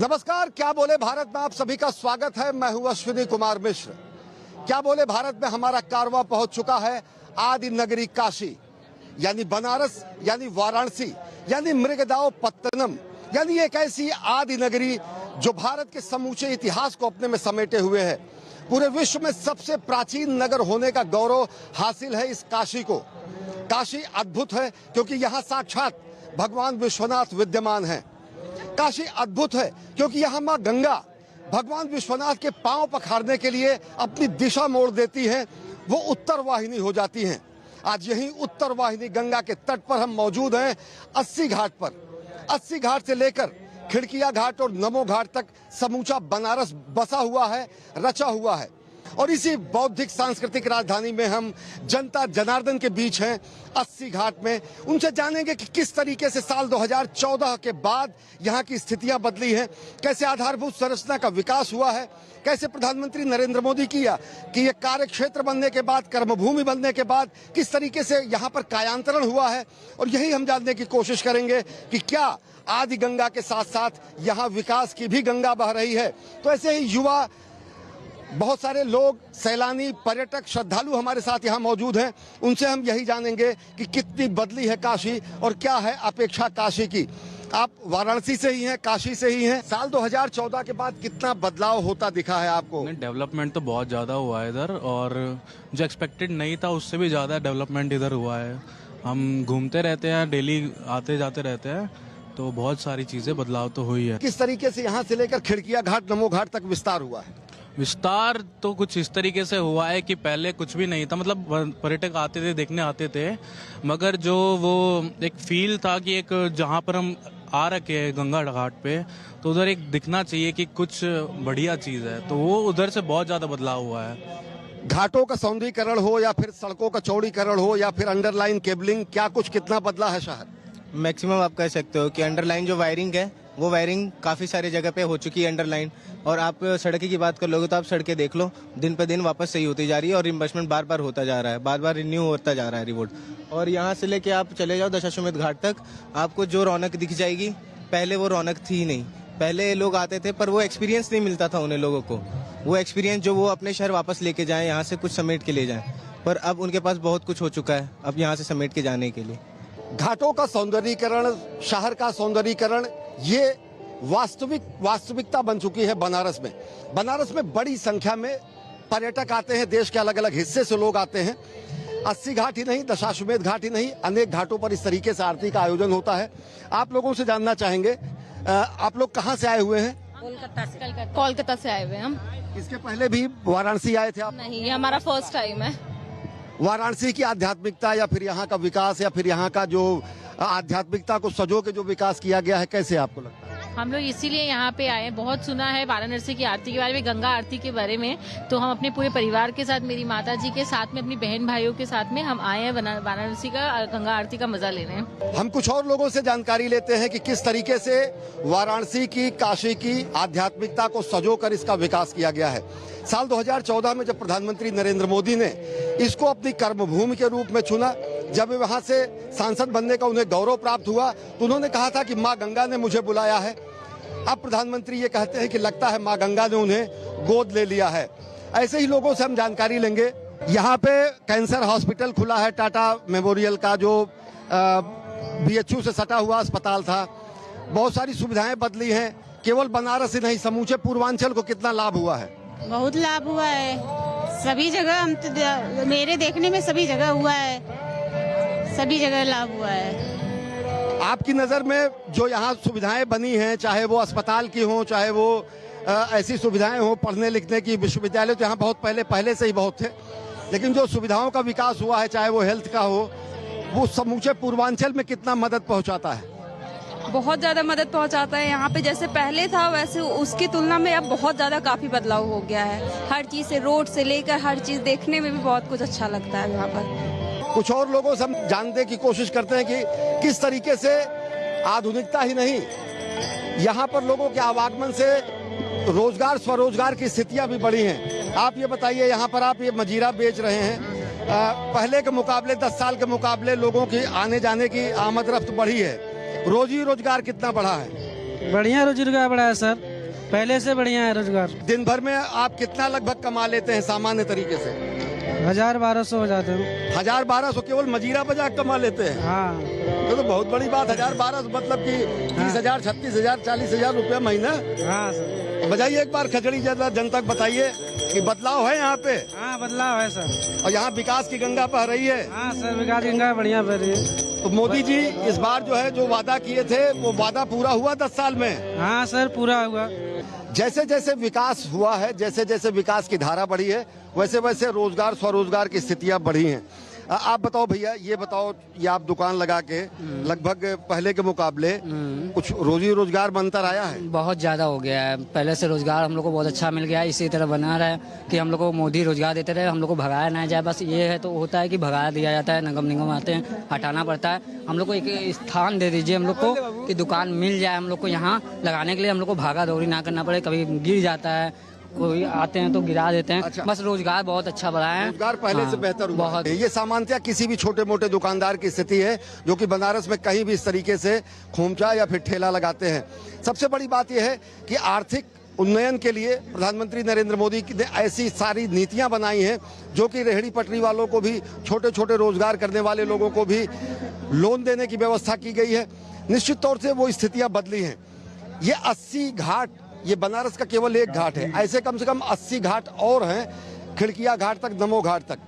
नमस्कार, क्या बोले भारत में आप सभी का स्वागत है। मैं हूं अश्विनी कुमार मिश्र। क्या बोले भारत में हमारा कारवां पहुंच चुका है आदि नगरी काशी, यानी बनारस, यानी वाराणसी, यानी मृगदाव पत्तनम, यानी एक ऐसी आदि नगरी जो भारत के समूचे इतिहास को अपने में समेटे हुए है। पूरे विश्व में सबसे प्राचीन नगर होने का गौरव हासिल है इस काशी को। काशी अद्भुत है क्योंकि यहाँ साक्षात भगवान विश्वनाथ विद्यमान है। काशी अद्भुत है क्योंकि यहाँ माँ गंगा भगवान विश्वनाथ के पांव पखारने के लिए अपनी दिशा मोड़ देती हैं, वो उत्तर वाहिनी हो जाती हैं। आज यही उत्तर वाहिनी गंगा के तट पर हम मौजूद हैं, 80 घाट पर। 80 घाट से लेकर खिड़किया घाट और नमो घाट तक समूचा बनारस बसा हुआ है, रचा हुआ है। और इसी बौद्धिक सांस्कृतिक राजधानी में हम जनता जनार्दन के बीच हैं, 80 घाट में। उनसे जानेंगे कि किस तरीके से साल 2014 के बाद यहाँ की स्थितियां बदली हैं, कैसे आधारभूत संरचना का विकास हुआ है, कैसे प्रधानमंत्री नरेंद्र मोदी कि ये कार्य क्षेत्र बनने के बाद, कर्मभूमि बनने के बाद किस तरीके से यहाँ पर कायांतरण हुआ है। और यही हम जानने की कोशिश करेंगे कि क्या आदि गंगा के साथ साथ यहाँ विकास की भी गंगा बह रही है। तो ऐसे ही युवा, बहुत सारे लोग, सैलानी, पर्यटक, श्रद्धालु हमारे साथ यहाँ मौजूद हैं। उनसे हम यही जानेंगे कि कितनी बदली है काशी और क्या है अपेक्षा काशी की। आप वाराणसी से ही हैं, काशी से ही हैं। साल 2014 के बाद कितना बदलाव होता दिखा है आपको? डेवलपमेंट तो बहुत ज़्यादा हुआ है इधर, और जो एक्सपेक्टेड नहीं था उससे भी ज़्यादा डेवलपमेंट इधर हुआ है। हम घूमते रहते हैं, डेली आते जाते रहते हैं, तो बहुत सारी चीज़ें बदलाव तो हुई है। किस तरीके से यहाँ से लेकर खिड़किया घाट, नमो घाट तक विस्तार हुआ है? विस्तार तो कुछ इस तरीके से हुआ है कि पहले कुछ भी नहीं था, मतलब पर्यटक आते थे, देखने आते थे, मगर जो वो एक फील था कि एक जहाँ पर हम आ रखे हैं गंगा घाट पे, तो उधर एक दिखना चाहिए कि कुछ बढ़िया चीज़ है, तो वो उधर से बहुत ज़्यादा बदलाव हुआ है। घाटों का सौंदर्यीकरण हो या फिर सड़कों का चौड़ीकरण हो या फिर अंडरलाइन केबलिंग, क्या कुछ कितना बदला है शहर? मैक्सिमम आप कह सकते हो कि अंडरलाइन जो वायरिंग है, वो वायरिंग काफ़ी सारी जगह पे हो चुकी है अंडरलाइन। और आप सड़क की बात कर लोगे तो आप सड़कें देख लो, दिन पे दिन वापस सही होती जा रही है और रिम्बर्समेंट बार बार होता जा रहा है, बार बार रिन्यू होता जा रहा है रिवॉर्ड। और यहाँ से लेके आप चले जाओ दशाश्वमेध घाट तक, आपको जो रौनक दिख जाएगी, पहले वो रौनक थी ही नहीं। पहले लोग आते थे पर वो एक्सपीरियंस नहीं मिलता था उन्हें लोगों को, वो एक्सपीरियंस जो वो अपने शहर वापस लेके जाएं, यहाँ से कुछ समेट के ले जाएं। पर अब उनके पास बहुत कुछ हो चुका है अब यहाँ से समेट के जाने के लिए। घाटों का सौंदर्यीकरण, शहर का सौंदर्यीकरण, ये वास्तविकता बन चुकी है बनारस में। बनारस में बड़ी संख्या में पर्यटक आते हैं, देश के अलग अलग हिस्से से लोग आते हैं। 80 घाट ही नहीं, दशाश्वमेध घाट ही नहीं, अनेक घाटों पर इस तरीके से आरती का आयोजन होता है। आप लोगों से जानना चाहेंगे, आप लोग कहाँ से आए हुए हैं? कोलकाता से आए हुए हम। इसके पहले भी वाराणसी आए थे आप? नहीं, ये हमारा फर्स्ट टाइम है। वाराणसी की आध्यात्मिकता या फिर यहाँ का विकास या फिर यहाँ का जो आध्यात्मिकता को सजो के जो विकास किया गया है, कैसे आपको लगता है? हम लोग इसीलिए यहाँ पे आए, बहुत सुना है वाराणसी की आरती के बारे में, गंगा आरती के बारे में, तो हम अपने पूरे परिवार के साथ, मेरी माता जी के साथ में, अपनी बहन भाइयों के साथ में हम आए हैं वाराणसी का गंगा आरती का मजा लेने। हम कुछ और लोगों से जानकारी लेते हैं कि किस तरीके से वाराणसी की, काशी की आध्यात्मिकता को सजो कर इसका विकास किया गया है। साल 2014 में जब प्रधानमंत्री नरेंद्र मोदी ने इसको अपनी कर्मभूमि के रूप में चुना, जब वहां से सांसद बनने का उन्हें गौरव प्राप्त हुआ, तो उन्होंने कहा था कि माँ गंगा ने मुझे बुलाया है। अब प्रधानमंत्री ये कहते हैं कि लगता है माँ गंगा ने उन्हें गोद ले लिया है। ऐसे ही लोगों से हम जानकारी लेंगे। यहाँ पे कैंसर हॉस्पिटल खुला है, टाटा मेमोरियल का, जो BHU से सटा हुआ अस्पताल था। बहुत सारी सुविधाएं बदली हैं। केवल बनारस ही नहीं, समूचे पूर्वांचल को कितना लाभ हुआ है? बहुत लाभ हुआ है, सभी जगह। हम तो मेरे देखने में सभी जगह हुआ है, सभी जगह लाभ हुआ है। आपकी नज़र में जो यहाँ सुविधाएं बनी हैं, चाहे वो अस्पताल की हो, चाहे वो ऐसी सुविधाएं हो पढ़ने लिखने की, विश्वविद्यालय तो यहाँ बहुत पहले से ही बहुत थे, लेकिन जो सुविधाओं का विकास हुआ है, चाहे वो हेल्थ का हो, वो समूचे पूर्वांचल में कितना मदद पहुँचाता है? बहुत ज्यादा मदद पहुंचाता है। यहाँ पे जैसे पहले था वैसे उसकी तुलना में अब बहुत ज्यादा काफी बदलाव हो गया है। हर चीज से, रोड से लेकर हर चीज देखने में भी बहुत कुछ अच्छा लगता है यहाँ पर। कुछ और लोगों से हम जानने की कोशिश करते हैं कि किस तरीके से आधुनिकता ही नहीं, यहाँ पर लोगों के आवागमन से रोजगार, स्वरोजगार की स्थितियां भी बढ़ी हैं। आप ये बताइए, यहाँ पर आप ये मजीरा बेच रहे हैं, पहले के मुकाबले, 10 साल के मुकाबले लोगों की आने जाने की आमद रफ्त बढ़ी है, रोजी रोजगार कितना बढ़ा है? बढ़िया रोजी रोजगार बढ़ा है सर। पहले से बढ़िया है रोजगार। दिन भर में आप कितना लगभग कमा लेते हैं सामान्य तरीके से? 1000-1200 हो जाते हैं। 1000-1200 केवल मजीरा बजा कमा लेते हैं? हाँ। तो बहुत बड़ी बात। 1000-1200 मतलब कि 30,000, 36,000, 40,000 रुपया महीना। हाँ सर। बजाइए एक बार खजड़ी जनता को बताइए कि बदलाव है यहाँ पे। हाँ बदलाव है सर। और यहाँ विकास की गंगा बह रही है। हाँ सर, विकास की गंगा बढ़िया बह रही है। तो मोदी जी इस बार जो है जो वादा किए थे वो वादा पूरा हुआ 10 साल में? हाँ सर, पूरा हुआ। जैसे जैसे विकास हुआ है, जैसे जैसे विकास की धारा बढ़ी है, वैसे वैसे रोजगार स्वरोजगार की स्थितियां बढ़ी हैं। आप बताओ भैया, ये बताओ, ये आप दुकान लगा के लगभग पहले के मुकाबले कुछ रोजी रोजगार में अंतर आया है? बहुत ज़्यादा हो गया है। पहले से रोजगार हम लोग को बहुत अच्छा मिल गया है। इसी तरह बना रहा है कि हम लोग को मोदी रोजगार देते रहे, हम लोग को भगाया ना जाए। बस ये है तो होता है कि भगाया दिया जाता है, नगम निगम आते हैं, हटाना पड़ता है। हम लोग को एक स्थान दे दीजिए हम लोग को कि दुकान मिल जाए हम लोग को यहाँ लगाने के लिए, हम लोग को भागा दौड़ी ना करना पड़े। कभी गिर जाता है, कोई आते हैं तो गिरा देते हैं। अच्छा। बस रोजगार बहुत अच्छा बढ़ा है। रोजगार पहले से बेहतर हुआ बहुत। है। ये सामान्यतः किसी भी छोटे मोटे दुकानदार की स्थिति है जो कि बनारस में कहीं भी इस तरीके से खोमचा या फिर ठेला लगाते हैं। सबसे बड़ी बात यह है कि आर्थिक उन्नयन के लिए प्रधानमंत्री नरेंद्र मोदी ने ऐसी सारी नीतियां बनाई हैं जो कि रेहड़ी पटरी वालों को भी, छोटे छोटे रोजगार करने वाले लोगों को भी लोन देने की व्यवस्था की गई है। निश्चित तौर से वो स्थितियां बदली हैं। ये 80 घाट, ये बनारस का केवल एक घाट है, ऐसे कम से कम 80 घाट और हैं, खिड़किया घाट तक, नमो घाट तक।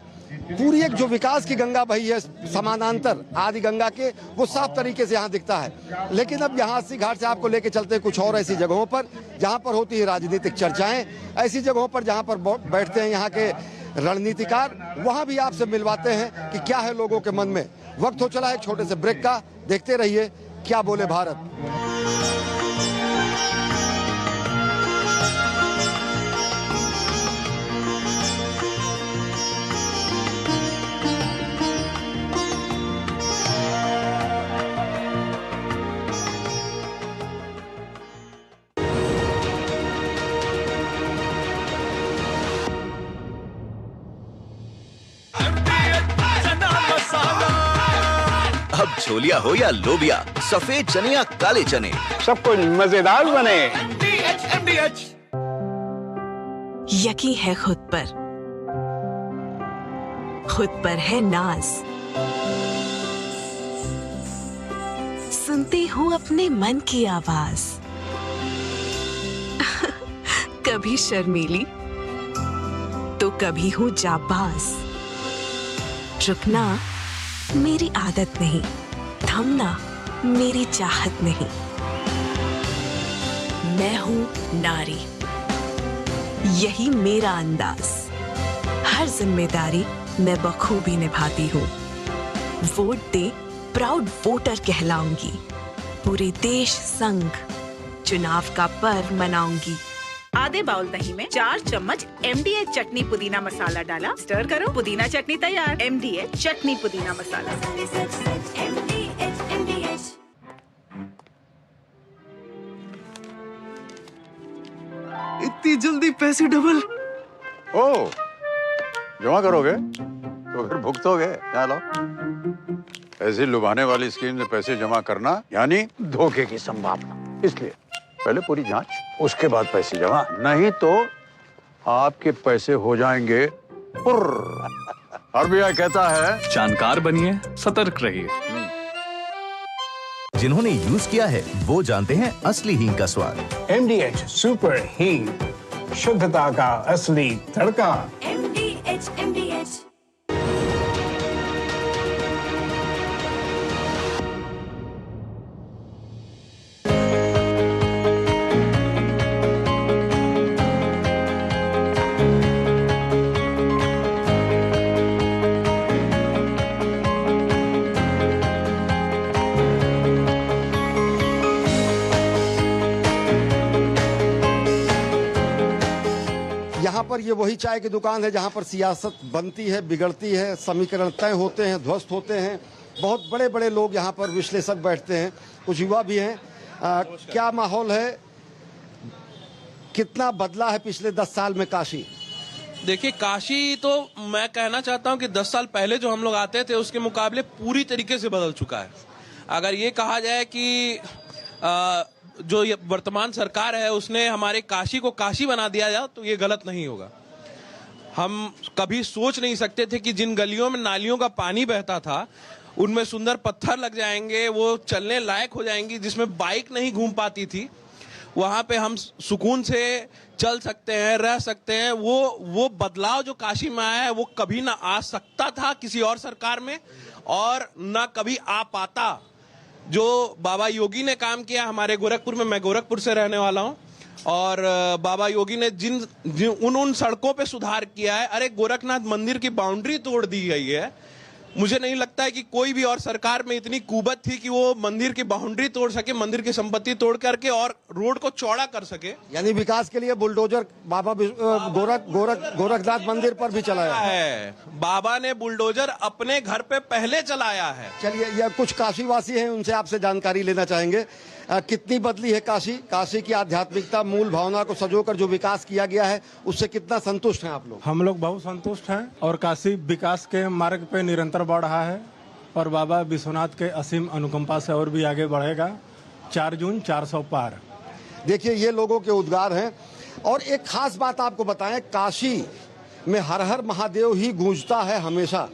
पूरी एक जो विकास की गंगा बही है समानांतर आदि गंगा के, वो साफ तरीके से यहाँ दिखता है। लेकिन अब यहाँ 80 घाट से आपको लेके चलते हैं कुछ और ऐसी जगहों पर जहाँ पर होती है राजनीतिक चर्चाएं, ऐसी जगहों पर जहाँ पर बैठते हैं यहाँ के रणनीतिकार, वहाँ भी आपसे मिलवाते हैं कि क्या है लोगों के मन में। वक्त हो चला है एक छोटे से ब्रेक का, देखते रहिए क्या बोले भारत। अब छोलिया हो या लोबिया, सफेद चने या काले चने, सब कुछ मजेदार बने। यकीन है खुद पर है नाज। सुनती हूँ अपने मन की आवाज। कभी शर्मीली तो कभी हूँ जाबाज। रुकना मेरी आदत नहीं, थमना मेरी चाहत नहीं। मैं हूँ नारी, यही मेरा अंदाज। हर जिम्मेदारी मैं बखूबी निभाती हूँ। वोट दे, प्राउड वोटर कहलाऊंगी। पूरे देश संग चुनाव का पर्व मनाऊंगी। आधे बाउल दही में 4 चम्मच MDH चटनी पुदीना मसाला डाला, स्टर करो, पुदीना चटनी तैयार। MDH चटनी पुदीना मसाला। इतनी जल्दी पैसे डबल? ओ, जमा करोगे तो फिर भुगतोगे। चलो, ऐसी लुभाने वाली स्कीम में पैसे जमा करना यानी धोखे की संभावना, इसलिए पहले पूरी जांच, उसके बाद पैसे जमा, नहीं तो आपके पैसे हो जाएंगे पुर्र। RBI कहता है जानकार बनिए, सतर्क रहिए। जिन्होंने यूज किया है वो जानते हैं असली हींग का स्वाद। MDH सुपर हींग, शुद्धता का असली तड़का। MDH। यहाँ पर ये वही चाय की दुकान है जहाँ पर सियासत बनती है, बिगड़ती है, समीकरण तय होते हैं, ध्वस्त होते हैं। बहुत बड़े बड़े लोग यहाँ पर विश्लेषक बैठते हैं, कुछ युवा भी हैं। क्या माहौल है, कितना बदला है पिछले 10 साल में काशी? देखिए, काशी तो मैं कहना चाहता हूँ कि 10 साल पहले जो हम लोग आते थे उसके मुकाबले पूरी तरीके से बदल चुका है। अगर ये कहा जाए कि जो ये वर्तमान सरकार है उसने हमारे काशी को काशी बना दिया जाए तो ये गलत नहीं होगा। हम कभी सोच नहीं सकते थे कि जिन गलियों में नालियों का पानी बहता था उनमें सुंदर पत्थर लग जाएंगे, वो चलने लायक हो जाएंगी, जिसमें बाइक नहीं घूम पाती थी, वहां पे हम सुकून से चल सकते हैं, रह सकते हैं। वो बदलाव जो काशी में आया है वो कभी ना आ सकता था किसी और सरकार में, और ना कभी आ पाता। जो बाबा योगी ने काम किया हमारे गोरखपुर में, मैं गोरखपुर से रहने वाला हूं, और बाबा योगी ने जिन उन सड़कों पे सुधार किया है। अरे गोरखनाथ मंदिर की बाउंड्री तोड़ दी गई है। मुझे नहीं लगता है कि कोई भी और सरकार में इतनी कुबत थी कि वो मंदिर की बाउंड्री तोड़ सके, मंदिर की संपत्ति तोड़ करके और रोड को चौड़ा कर सके। यानी विकास के लिए बुलडोजर बाबा गोरखनाथ मंदिर पर भी चलाया है। बाबा ने बुलडोजर अपने घर पे पहले चलाया है। चलिए, यह कुछ काशीवासी हैं, उनसे आपसे जानकारी लेना चाहेंगे। कितनी बदली है काशी? काशी की आध्यात्मिकता, मूल भावना को सजोकर जो विकास किया गया है उससे कितना संतुष्ट हैं आप लोग? हम लोग बहुत संतुष्ट हैं और काशी विकास के मार्ग पे निरंतर बढ़ रहा है और बाबा विश्वनाथ के असीम अनुकंपा से और भी आगे बढ़ेगा। 4 जून 400 पार। देखिए, ये लोगों के उद्गार हैं। और एक खास बात आपको बताएं, काशी में हर हर महादेव ही गूंजता है हमेशा।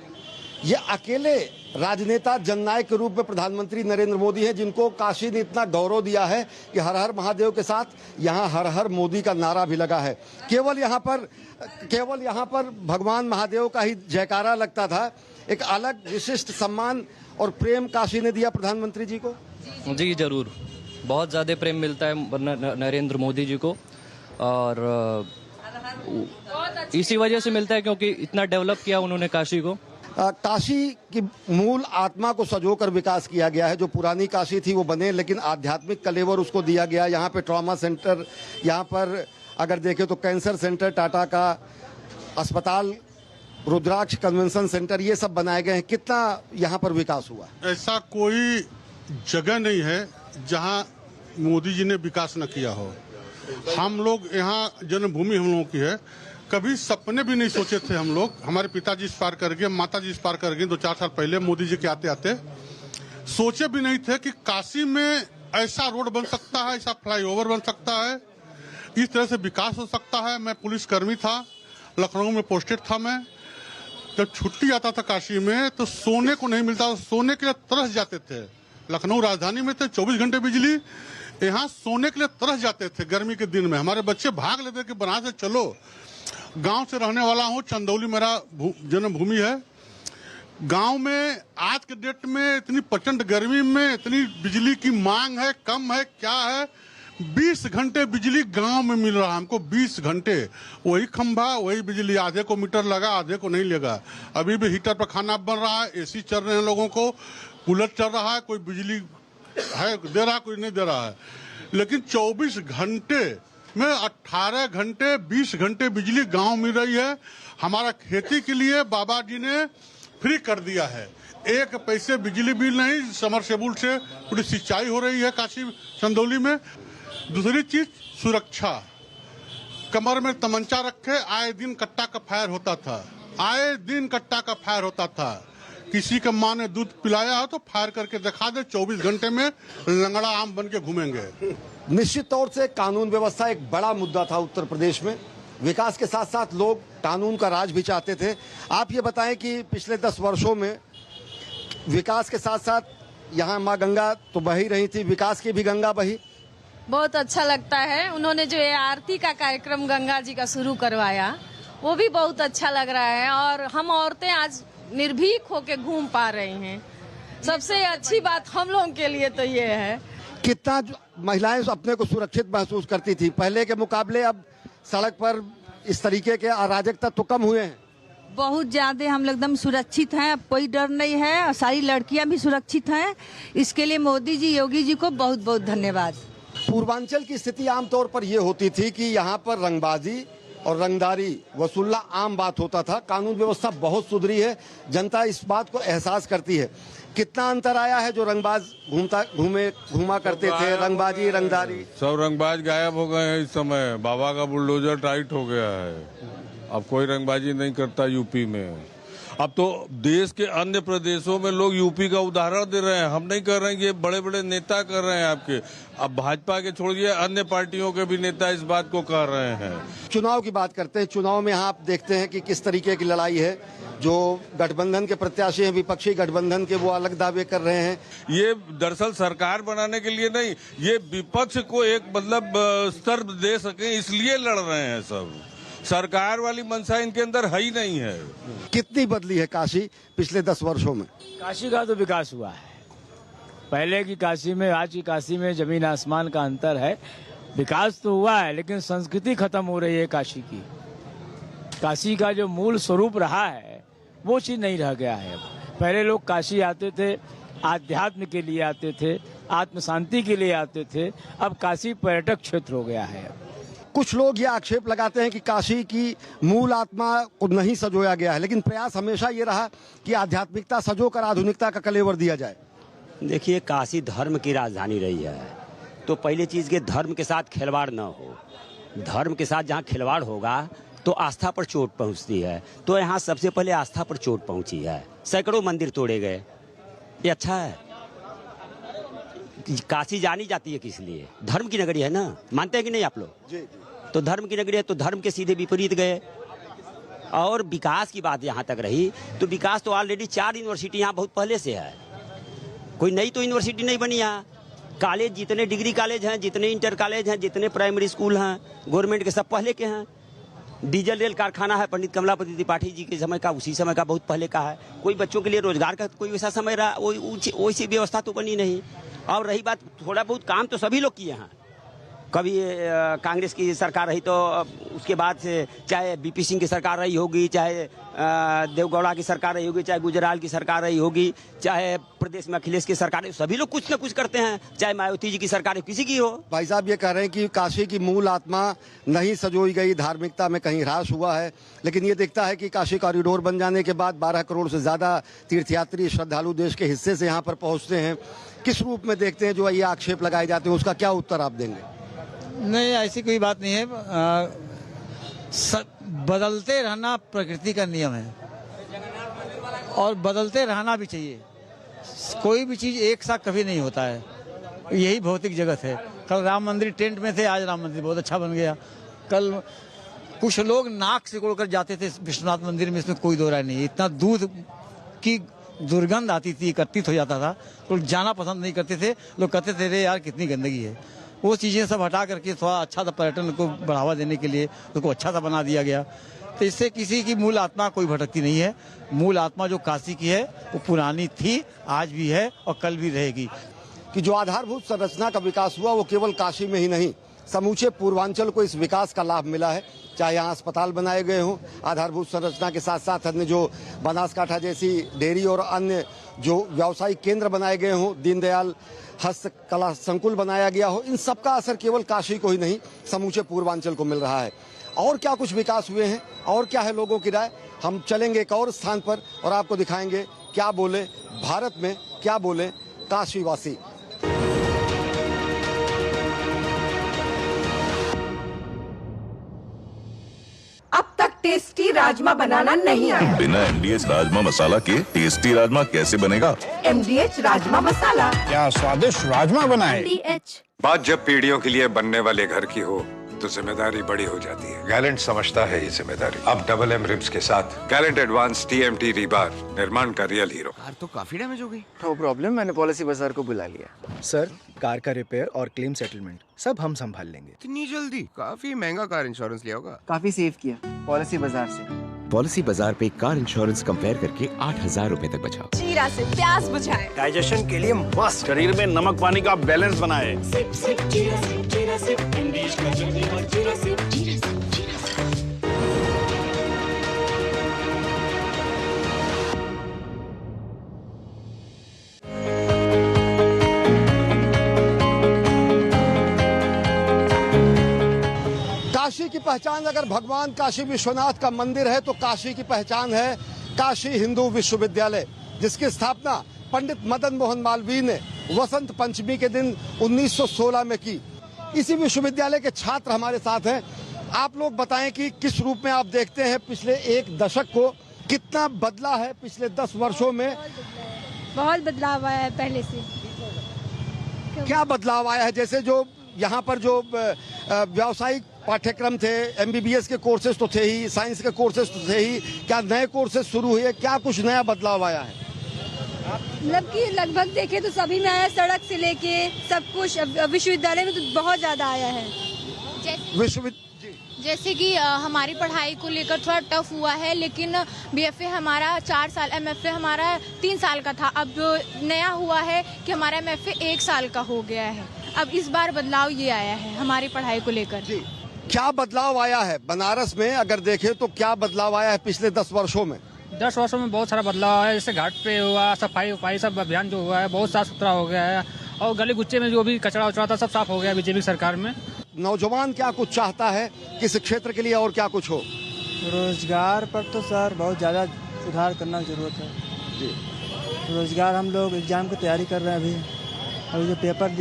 ये अकेले राजनेता जननायक के रूप में प्रधानमंत्री नरेंद्र मोदी हैं, जिनको काशी ने इतना गौरव दिया है कि हर हर महादेव के साथ यहाँ हर हर मोदी का नारा भी लगा है। केवल यहाँ पर भगवान महादेव का ही जयकारा लगता था। एक अलग विशिष्ट सम्मान और प्रेम काशी ने दिया प्रधानमंत्री जी को। जी जरूर, बहुत ज़्यादा प्रेम मिलता है नरेंद्र मोदी जी को, और इसी वजह से मिलता है क्योंकि इतना डेवलप किया उन्होंने काशी को। काशी की मूल आत्मा को सजोकर विकास किया गया है। जो पुरानी काशी थी वो बने, लेकिन आध्यात्मिक कलेवर उसको दिया गया। यहाँ पे ट्रॉमा सेंटर, यहाँ पर अगर देखें तो कैंसर सेंटर, टाटा का अस्पताल, रुद्राक्ष कन्वेंशन सेंटर, ये सब बनाए गए हैं। कितना यहाँ पर विकास हुआ? ऐसा कोई जगह नहीं है जहाँ मोदी जी ने विकास न किया हो। हम लोग यहाँ जन्मभूमि हम लोगों की है। कभी सपने भी नहीं सोचे थे हम लोग, हमारे पिताजी इस पार कर गए, माता जी इस पार कर गए 2-4 साल पहले मोदी जी के आते आते। सोचे भी नहीं थे कि काशी में ऐसा रोड बन सकता है, ऐसा फ्लाईओवर बन सकता है, इस तरह से विकास हो सकता है। मैं पुलिस कर्मी था, लखनऊ में पोस्टेड था। मैं जब छुट्टी आता था काशी में तो सोने को नहीं मिलता, सोने के लिए तरस जाते थे। लखनऊ राजधानी में थे, 24 घंटे बिजली, यहाँ सोने के लिए तरस जाते थे गर्मी के दिन में। हमारे बच्चे भाग लेते कि बनारस से चलो। गांव से रहने वाला हूँ, चंदौली मेरा जन्मभूमि है। गांव में आज के डेट में इतनी प्रचंड गर्मी में इतनी बिजली की मांग है, कम है, क्या है, 20 घंटे बिजली गांव में मिल रहा है हमको। 20 घंटे वही खंभा, वही बिजली, आधे को मीटर लगा, आधे को नहीं लगा। अभी भी हीटर पर खाना बन रहा है, एसी चल रहे हैं लोगों को, कूलर चल रहा है, कोई बिजली है दे रहा है, कोई नहीं दे रहा है। लेकिन 24 घंटे में 18 घंटे 20 घंटे बिजली गांव मिल रही है। हमारा खेती के लिए बाबा जी ने फ्री कर दिया है। 1 पैसे बिजली बिल नहीं, समरसेबुल से पूरी सिंचाई हो रही है काशी चंदौली में। दूसरी चीज सुरक्षा, कमर में तमंचा रखे, आए दिन कट्टा का फायर होता था, आए दिन कट्टा का फायर होता था। किसी का माँ ने दूध पिलाया हो तो फायर करके दिखा दे, 24 घंटे में लंगड़ा आम बन के घूमेंगे। निश्चित तौर से कानून व्यवस्था एक बड़ा मुद्दा था उत्तर प्रदेश में। विकास के साथ साथ लोग कानून का राज भी चाहते थे। आप ये बताएं कि पिछले 10 वर्षों में विकास के साथ साथ यहाँ माँ गंगा तो बही रही थी, विकास की भी गंगा बही। बहुत अच्छा लगता है। उन्होंने जो ये आरती का कार्यक्रम गंगा जी का शुरू करवाया वो भी बहुत अच्छा लग रहा है, और हम औरतें आज निर्भीक होके घूम पा रही हैं। सबसे अच्छी बात हम लोगों के लिए तो ये है। कितना महिलाएं अपने को सुरक्षित महसूस करती थी पहले के मुकाबले? अब सड़क पर इस तरीके के अराजक तत्व कम हुए हैं। बहुत ज्यादा हम लोग एकदम सुरक्षित हैं, अब कोई डर नहीं है, और सारी लड़कियां भी सुरक्षित हैं। इसके लिए मोदी जी, योगी जी को बहुत बहुत धन्यवाद। पूर्वांचल की स्थिति आमतौर पर यह होती थी कि यहाँ पर रंगबाजी और रंगदारी वसूलना आम बात होता था। कानून व्यवस्था बहुत सुधरी है, जनता इस बात को एहसास करती है। कितना अंतर आया है? जो रंगबाज घूमा करते थे, रंगबाजी, रंगदारी, सब रंगबाज गायब हो गए हैं इस समय। बाबा का बुलडोजर टाइट हो गया है, अब कोई रंगबाजी नहीं करता यूपी में। अब तो देश के अन्य प्रदेशों में लोग यूपी का उदाहरण दे रहे हैं। हम नहीं कर रहे हैं, ये बड़े बड़े नेता कर रहे हैं आपके। अब भाजपा के छोड़िए, अन्य पार्टियों के भी नेता इस बात को कर रहे हैं। चुनाव की बात करते हैं। चुनाव में आप देखते हैं कि किस तरीके की लड़ाई है। जो गठबंधन के प्रत्याशी हैं, विपक्षी गठबंधन के, वो अलग दावे कर रहे हैं। ये दरअसल सरकार बनाने के लिए नहीं, ये विपक्ष को एक मतलब स्तर दे सके इसलिए लड़ रहे हैं सब। सरकार वाली मंशा इनके अंदर है ही नहीं है। कितनी बदली है काशी पिछले 10 वर्षों में? काशी का तो विकास हुआ है। पहले की काशी में आज की काशी में जमीन आसमान का अंतर है। विकास तो हुआ है, लेकिन संस्कृति खत्म हो रही है काशी की। काशी का जो मूल स्वरूप रहा है वो चीज नहीं रह गया है। पहले लोग काशी आते थे, आध्यात्म के लिए आते थे, आत्म शांति के लिए आते थे। अब काशी पर्यटक क्षेत्र हो गया है। कुछ लोग ये आक्षेप लगाते हैं कि काशी की मूल आत्मा को नहीं सजोया गया है, लेकिन प्रयास हमेशा ये रहा कि आध्यात्मिकता सजोकर आधुनिकता का कलेवर दिया जाए। देखिए, काशी धर्म की राजधानी रही है, तो पहली चीज के धर्म के साथ खिलवाड़ न हो। धर्म के साथ जहाँ खिलवाड़ होगा तो आस्था पर चोट पहुंचती है। तो यहाँ सबसे पहले आस्था पर चोट पहुंची है। सैकड़ों मंदिर तोड़े गए, ये अच्छा है। काशी जानी जाती है किस लिए? धर्म की नगरी है ना, मानते हैं कि नहीं आप लोग? जी। तो धर्म की नगरी है, तो धर्म के सीधे विपरीत गए। और विकास की बात यहाँ तक रही, तो विकास तो ऑलरेडी 4 यूनिवर्सिटी यहाँ बहुत पहले से है। कोई नई तो यूनिवर्सिटी नहीं बनी यहाँ। कॉलेज, जितने डिग्री कॉलेज हैं, जितने इंटर कॉलेज हैं, जितने प्राइमरी स्कूल हैं गवर्नमेंट के, सब पहले के हैं। डीजल रेल कारखाना है पंडित कमलापति त्रिपाठी जी के समय का, उसी समय का, बहुत पहले का है। कोई बच्चों के लिए रोजगार का कोई वैसा समय रहा, वैसी व्यवस्था तो बनी नहीं। और रही बात, थोड़ा बहुत काम तो सभी लोग किए हैं। कभी कांग्रेस की सरकार रही तो उसके बाद से, चाहे बीपी सिंह की सरकार रही होगी, चाहे देवगौड़ा की सरकार रही होगी, चाहे गुजराल की सरकार रही होगी, चाहे प्रदेश में अखिलेश की सरकार, सभी लोग कुछ न कुछ करते हैं। चाहे मायावती जी की सरकार किसी की हो। भाई साहब ये कह रहे हैं कि काशी की मूल आत्मा नहीं सजोई गई, धार्मिकता में कहीं ह्रास हुआ है। लेकिन ये दिखता है कि काशी कॉरिडोर बन जाने के बाद 12 करोड़ से ज्यादा तीर्थयात्री श्रद्धालु देश के हिस्से से यहाँ पर पहुँचते हैं। किस रूप में देखते हैं जो ये आक्षेप लगाए जाते हैं, उसका क्या उत्तर आप देंगे? नहीं, ऐसी कोई बात नहीं है। बदलते रहना प्रकृति का नियम है और बदलते रहना भी चाहिए। कोई भी चीज एक साथ कभी नहीं होता है, यही भौतिक जगत है। कल राम मंदिर टेंट में थे, आज राम मंदिर बहुत अच्छा बन गया। कल कुछ लोग नाक सिकोड़ कर जाते थे विश्वनाथ मंदिर में, इसमें कोई दो राय नहीं। इतना दूध की दुर्गंध आती थी, एकत्रित हो जाता था, लोग जाना पसंद नहीं करते थे। लोग कहते थे, रे यार कितनी गंदगी है। वो चीज़ें सब हटा करके थोड़ा अच्छा सा पर्यटन को बढ़ावा देने के लिए उसको अच्छा सा बना दिया गया। तो इससे किसी की मूल आत्मा कोई भटकती नहीं है। मूल आत्मा जो काशी की है वो पुरानी थी, आज भी है और कल भी रहेगी। कि जो आधारभूत संरचना का विकास हुआ वो केवल काशी में ही नहीं, समूचे पूर्वांचल को इस विकास का लाभ मिला है। चाहे यहाँ अस्पताल बनाए गए हों, आधारभूत संरचना के साथ साथ अन्य जो बनासकांठा जैसी डेयरी और अन्य जो व्यावसायिक केंद्र बनाए गए हों, दीनदयाल हस्तकला संकुल बनाया गया हो, इन सब का असर केवल काशी को ही नहीं समूचे पूर्वांचल को मिल रहा है। और क्या कुछ विकास हुए हैं और क्या है लोगों की राय, हम चलेंगे एक और स्थान पर और आपको दिखाएंगे क्या बोले भारत में, क्या बोले काशीवासी। अब तक टेस्टी राजमा बनाना नहीं आया। बिना MDH राजमा मसाला के टेस्टी राजमा कैसे बनेगा? MDH राजमा मसाला। क्या स्वादिष्ट राजमा बनाए। MDH। बात जब पीढ़ियों के लिए बनने वाले घर की हो तो जिम्मेदारी बड़ी हो जाती है। गैलेंट समझता है ये जिम्मेदारी। अब डबल M रिब्स के साथ गैलेंट एडवांस TMT रीबार, निर्माण का रियल हीरो। कार तो काफी डैमेज हो गई। नो प्रॉब्लम, मैंने पॉलिसी बाजार को बुला लिया। सर, कार का रिपेयर और क्लेम सेटलमेंट सब हम संभाल लेंगे। इतनी जल्दी? काफी महंगा कार इंश्योरेंस लिया होगा। काफी सेव किया पॉलिसी बाजार से। पॉलिसी बाजार पे कार इंश्योरेंस कंपेयर करके 8,000 रुपए तक बचाओ। जीरा से प्यास बुझाए, डाइजेशन के लिए मस्त, शरीर में नमक पानी का बैलेंस बनाए। सिप सिप जीरा सिप, जीरा सिप, MDH का जल्दी और जीरा सिप, जीरा सिप, जीरा सिप। काशी की पहचान अगर भगवान काशी विश्वनाथ का मंदिर है तो काशी की पहचान है काशी हिंदू विश्वविद्यालय, जिसकी स्थापना पंडित मदन मोहन मालवीय ने वसंत पंचमी के दिन 1916 में की। इसी विश्वविद्यालय के छात्र हमारे साथ हैं। आप लोग बताएं कि किस रूप में आप देखते हैं पिछले एक दशक को, कितना बदला है पिछले 10 वर्षों में? बहुत बदलाव आया है पहले से। क्या बदलाव आया है? जैसे जो यहाँ पर जो व्यावसायिक पाठ्यक्रम थे, MBBS के कोर्सेज तो थे ही, साइंस के कोर्सेज तो थे ही, क्या नए कोर्सेज शुरू हुए? क्या कुछ नया बदलाव आया है? मतलब कि लगभग देखे तो सभी में आया, सड़क से लेके सब कुछ। विश्वविद्यालय में तो बहुत ज्यादा आया है। जैसे कि हमारी पढ़ाई को लेकर थोड़ा टफ हुआ है, लेकिन BFA हमारा 4 साल, MFA हमारा 3 साल का था। अब नया हुआ है कि हमारा MFA 1 साल का हो गया है। अब इस बार बदलाव ये आया है हमारी पढ़ाई को लेकर। क्या बदलाव आया है बनारस में? अगर देखें तो क्या बदलाव आया है पिछले 10 वर्षों में? 10 वर्षों में बहुत सारा बदलाव आया है। जैसे घाट पे हुआ, सफाई वफाई सब अभियान जो हुआ है बहुत साफ सुथरा हो गया है, और गली गुच्चे में जो भी कचरा उचरा था सब साफ हो गया बीजेपी सरकार में। नौजवान क्या कुछ चाहता है किस क्षेत्र के लिए और क्या कुछ हो? रोजगार पर तो सर बहुत ज़्यादा सुधार करना जरूरत है जी। रोजगार हम लोग एग्जाम की तैयारी कर रहे हैं अभी जो पेपर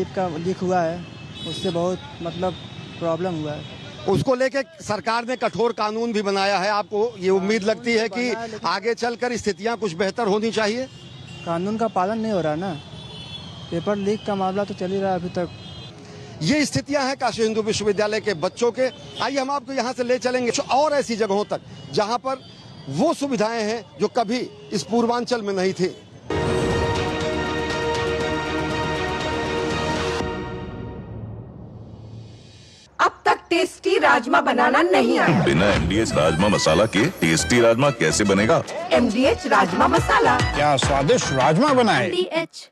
लीक हुआ है उससे बहुत मतलब प्रॉब्लम हुआ है। उसको लेके सरकार ने कठोर कानून भी बनाया है। आपको ये उम्मीद लगती है कि आगे चलकर स्थितियां कुछ बेहतर होनी चाहिए? कानून का पालन नहीं हो रहा ना, पेपर लीक का मामला तो चल ही रहा है अभी तक। ये स्थितियां हैं काशी हिंदू विश्वविद्यालय के बच्चों के। आइए हम आपको यहाँ से ले चलेंगे और ऐसी जगहों तक जहाँ पर वो सुविधाएं हैं जो कभी इस पूर्वांचल में नहीं थी। अब तक टेस्टी राजमा बनाना नहीं आया। बिना MDH राजमा मसाला के टेस्टी राजमा कैसे बनेगा? MDH राजमा मसाला। क्या स्वादिष्ट राजमा बनाए। MDH।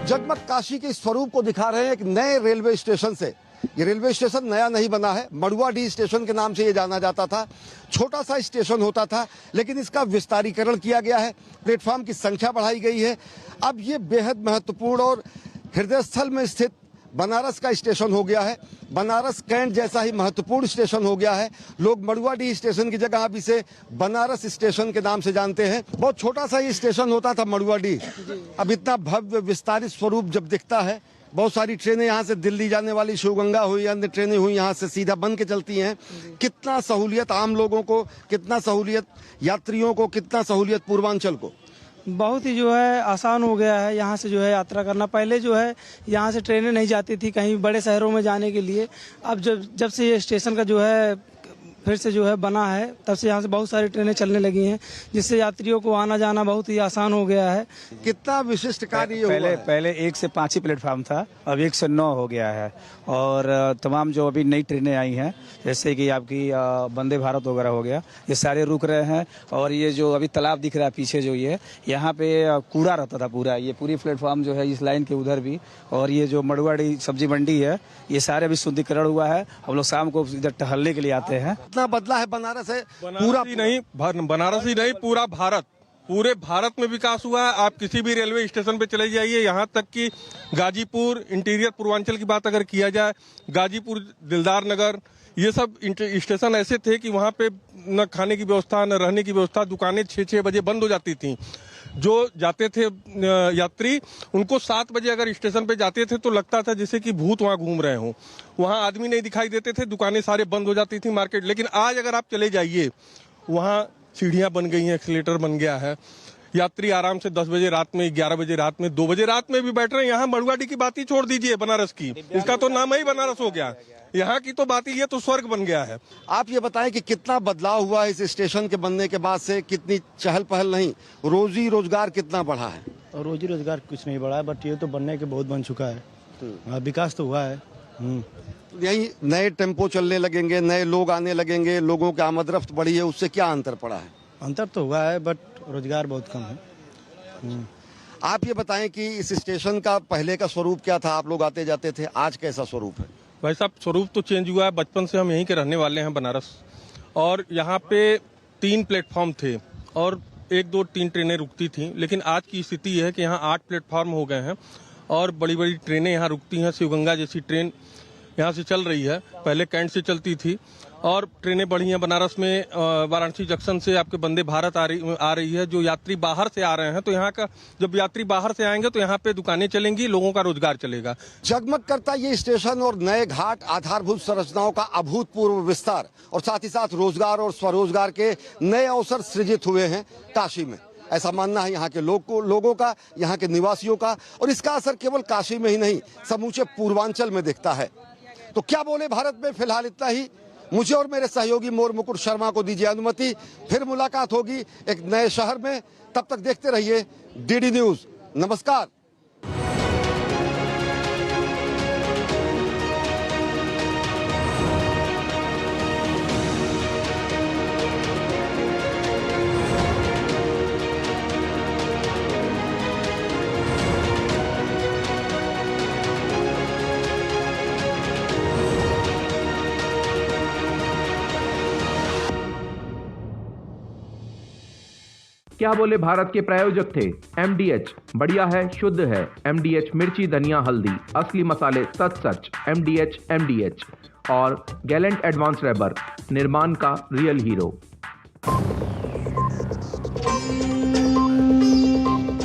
जगमग काशी के स्वरूप को दिखा रहे हैं एक नए रेलवे स्टेशन से। ये रेलवे स्टेशन नया नहीं बना है, मड़ुआडीह स्टेशन के नाम से ये जाना जाता था। छोटा सा स्टेशन होता था, लेकिन इसका विस्तारीकरण किया गया है, प्लेटफॉर्म की संख्या बढ़ाई गई है। अब ये बेहद महत्वपूर्ण और हृदय स्थल में स्थित बनारस का स्टेशन हो गया है। बनारस कैंट जैसा ही महत्वपूर्ण स्टेशन हो गया है। लोग मड़ुआडीह स्टेशन की जगह अब इसे बनारस स्टेशन के नाम से जानते हैं। बहुत छोटा सा ये स्टेशन होता था मड़ुआडीह, अब इतना भव्य विस्तारित स्वरूप जब दिखता है। बहुत सारी ट्रेनें यहाँ से दिल्ली जाने वाली शिवगंगा हुई, अन्य ट्रेनें हुई, यहाँ से सीधा बन के चलती हैं। कितना सहूलियत आम लोगों को, कितना सहूलियत यात्रियों को, कितना सहूलियत पूर्वांचल को। बहुत ही जो है आसान हो गया है यहाँ से जो है यात्रा करना। पहले जो है यहाँ से ट्रेनें नहीं जाती थी कहीं बड़े शहरों में जाने के लिए। अब जब से ये स्टेशन का जो है फिर से जो है बना है, तब से यहाँ से बहुत सारी ट्रेनें चलने लगी हैं, जिससे यात्रियों को आना जाना बहुत ही आसान हो गया है। कितना विशिष्ट कार्य हुआ है। पहले 1 से 5 ही प्लेटफॉर्म था, अब 1 से 9 हो गया है। और तमाम जो अभी नई ट्रेनें आई हैं, जैसे कि आपकी वंदे भारत वगैरह हो गया, ये सारे रुक रहे हैं। और ये जो अभी तालाब दिख रहा है पीछे जो ये, यहाँ पे कूड़ा रहता था पूरा, ये पूरी प्लेटफॉर्म जो है इस लाइन के उधर भी। और ये जो मड़ुआडी सब्जी मंडी है, ये सारे अभी शुद्धिकरण हुआ है। हम लोग शाम को इधर टहलने के लिए आते हैं। कितना बदला है बनारस है? पूरा नहीं, बनारस ही नहीं, पूरा भारत, पूरे भारत में विकास हुआ है। आप किसी भी रेलवे स्टेशन पे चले जाइए, यहाँ तक कि गाजीपुर, इंटीरियर पूर्वांचल की बात अगर किया जाए, गाजीपुर, दिलदार नगर, ये सब स्टेशन ऐसे थे कि वहाँ पे न खाने की व्यवस्था, न रहने की व्यवस्था, दुकानें 6-6 बजे बंद हो जाती थी। जो जाते थे यात्री, उनको 7 बजे अगर स्टेशन पे जाते थे तो लगता था जैसे कि भूत वहाँ घूम रहे हों। वहाँ आदमी नहीं दिखाई देते थे, दुकानें सारे बंद हो जाती थी, मार्केट। लेकिन आज अगर आप चले जाइए, वहाँ सीढ़ियाँ बन गई हैं, एक्सीलेटर बन गया है, यात्री आराम से 10 बजे रात में, 11 बजे रात में, 2 बजे रात में भी बैठ रहे हैं। यहाँ मड़ुआडीह की बात ही छोड़ दीजिए, बनारस की, इसका तो नाम ही बनारस हो गया। यहाँ की तो बात ही, ये तो स्वर्ग बन गया है। आप ये बताएं कि कितना बदलाव हुआ है इस स्टेशन के बनने के बाद से? कितनी चहल पहल नहीं, रोजी रोजगार कितना बढ़ा है? रोजी रोजगार कुछ नहीं बढ़ा है, बट ये तो बनने के बहुत बन चुका है। विकास तो हुआ है। यही नए टेम्पो चलने लगेंगे, नए लोग आने लगेंगे, लोगों की आमदरफ्त बढ़ी है, उससे क्या अंतर पड़ा है? अंतर तो हुआ है, बट रोजगार बहुत कम है। आप ये बताएं कि इस स्टेशन का पहले का स्वरूप क्या था? आप लोग आते जाते थे, आज कैसा स्वरूप है? भाई साहब, स्वरूप तो चेंज हुआ है। बचपन से हम यहीं के रहने वाले हैं, बनारस। और यहाँ पे 3 प्लेटफॉर्म थे और 1, 2, 3 ट्रेनें रुकती थी। लेकिन आज की स्थिति है कि यहाँ 8 प्लेटफॉर्म हो गए हैं और बड़ी बड़ी ट्रेनें यहाँ रुकती हैं। शिवगंगा जैसी ट्रेन यहाँ से चल रही है, पहले कैंट से चलती थी और ट्रेनें बढ़ी हैं। बनारस में वाराणसी जंक्शन से आपके वंदे भारत आ रही है। जो यात्री बाहर से आ रहे हैं तो यहाँ का, जब यात्री बाहर से आएंगे तो यहाँ पे दुकानें चलेंगी, लोगों का रोजगार चलेगा। जगमग करता ये स्टेशन और नए घाट आधारभूत संरचनाओं का अभूतपूर्व विस्तार और साथ ही साथ रोजगार और स्वरोजगार के नए अवसर सृजित हुए हैं काशी में। ऐसा मानना है यहाँ के लोगों का, यहाँ के निवासियों का, और इसका असर केवल काशी में ही नहीं समूचे पूर्वांचल में दिखता है। तो क्या बोले भारत में फिलहाल इतना ही। मुझे और मेरे सहयोगी मोर मुकुट शर्मा को दीजिए अनुमति, फिर मुलाकात होगी एक नए शहर में। तब तक देखते रहिए डीडी न्यूज। नमस्कार। क्या बोले भारत के प्रायोजक थे MDH, बढ़िया है, शुद्ध है। MDH मिर्ची, धनिया, हल्दी, असली मसाले, सच। MDH और गैलेंट एडवांस रबर, निर्माण का रियल हीरो।